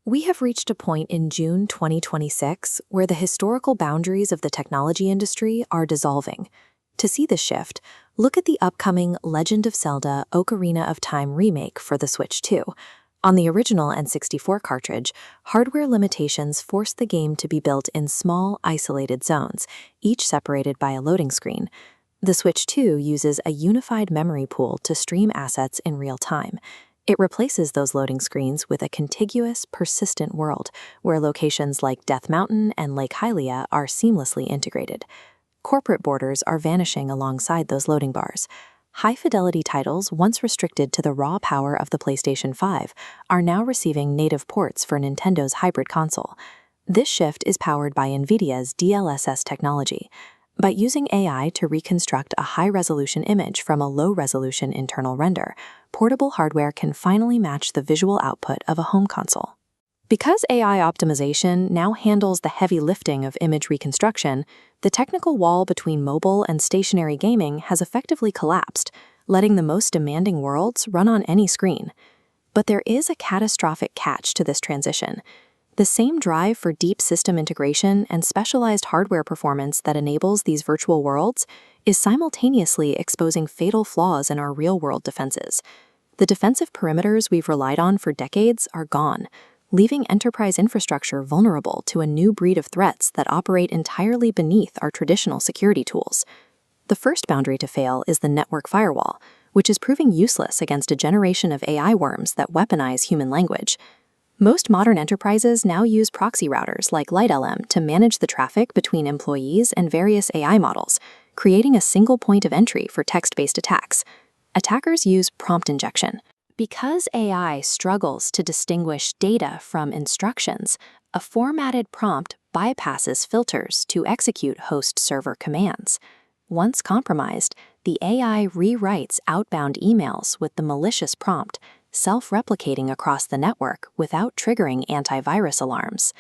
We have reached a point in June 2026 where the historical boundaries of the technology industry are dissolving. To see this shift, look at the upcoming Legend of Zelda Ocarina of Time remake for the Switch 2. On the original N64 cartridge, hardware limitations forced the game to be built in small, isolated zones, each separated by a loading screen. The Switch 2 uses a unified memory pool to stream assets in real time. It replaces those loading screens with a contiguous, persistent world, where locations like Death Mountain and Lake Hylia are seamlessly integrated. Corporate borders are vanishing alongside those loading bars. High-fidelity titles, once restricted to the raw power of the PlayStation 5, are now receiving native ports for Nintendo's hybrid console. This shift is powered by NVIDIA's DLSS technology. By using AI to reconstruct a high-resolution image from a low-resolution internal render, portable hardware can finally match the visual output of a home console. Because AI optimization now handles the heavy lifting of image reconstruction, the technical wall between mobile and stationary gaming has effectively collapsed, letting the most demanding worlds run on any screen. But there is a catastrophic catch to this transition. The same drive for deep system integration and specialized hardware performance that enables these virtual worlds is simultaneously exposing fatal flaws in our real-world defenses. The defensive perimeters we've relied on for decades are gone, leaving enterprise infrastructure vulnerable to a new breed of threats that operate entirely beneath our traditional security tools. The first boundary to fail is the network firewall, which is proving useless against a generation of AI worms that weaponize human language. Most modern enterprises now use proxy routers like LightLM to manage the traffic between employees and various AI models, creating a single point of entry for text-based attacks. Attackers use prompt injection. Because AI struggles to distinguish data from instructions, a formatted prompt bypasses filters to execute host-server commands. Once compromised, the AI rewrites outbound emails with the malicious prompt, self-replicating across the network without triggering antivirus alarms.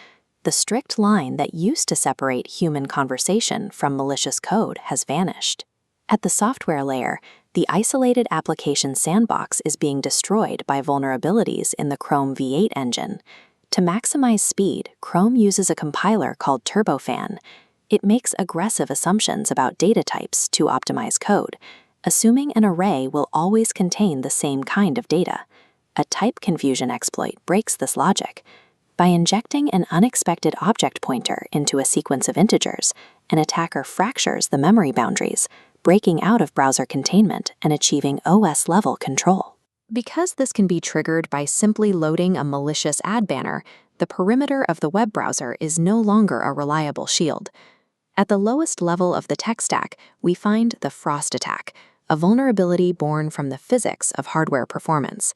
The strict line that used to separate human conversation from malicious code has vanished. At the software layer, the isolated application sandbox is being destroyed by vulnerabilities in the Chrome V8 engine. To maximize speed, Chrome uses a compiler called Turbofan. It makes aggressive assumptions about data types to optimize code, assuming an array will always contain the same kind of data. A type confusion exploit breaks this logic. By injecting an unexpected object pointer into a sequence of integers, an attacker fractures the memory boundaries, breaking out of browser containment and achieving OS-level control. Because this can be triggered by simply loading a malicious ad banner, the perimeter of the web browser is no longer a reliable shield. At the lowest level of the tech stack, we find the Frost attack, a vulnerability born from the physics of hardware performance.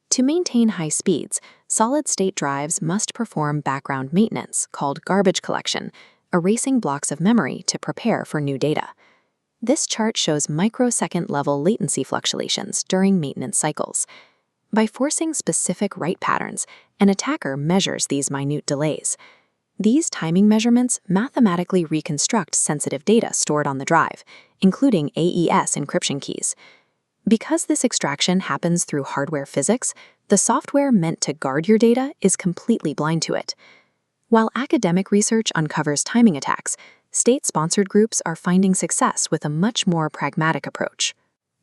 To maintain high speeds, solid-state drives must perform background maintenance called garbage collection, erasing blocks of memory to prepare for new data. This chart shows microsecond-level latency fluctuations during maintenance cycles. By forcing specific write patterns, an attacker measures these minute delays. These timing measurements mathematically reconstruct sensitive data stored on the drive, including AES encryption keys. Because this extraction happens through hardware physics, the software meant to guard your data is completely blind to it. While academic research uncovers timing attacks, state-sponsored groups are finding success with a much more pragmatic approach.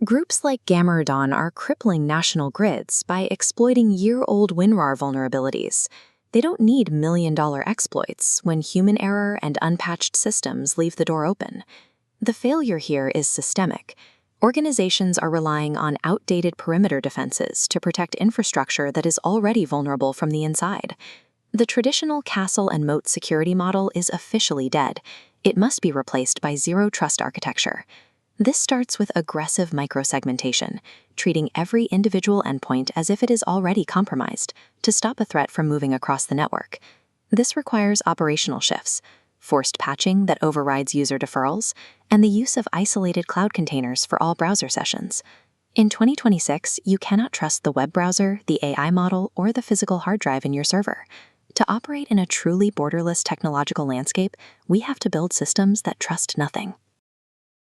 Groups like Gamma are crippling national grids by exploiting year-old WinRAR vulnerabilities. They don't need million-dollar exploits when human error and unpatched systems leave the door open. The failure here is systemic. Organizations are relying on outdated perimeter defenses to protect infrastructure that is already vulnerable from the inside. The traditional castle and moat security model is officially dead. It must be replaced by zero-trust architecture. This starts with aggressive microsegmentation, treating every individual endpoint as if it is already compromised, to stop a threat from moving across the network. This requires operational shifts, forced patching that overrides user deferrals, and the use of isolated cloud containers for all browser sessions. In 2026, you cannot trust the web browser, the AI model, or the physical hard drive in your server. To operate in a truly borderless technological landscape, we have to build systems that trust nothing.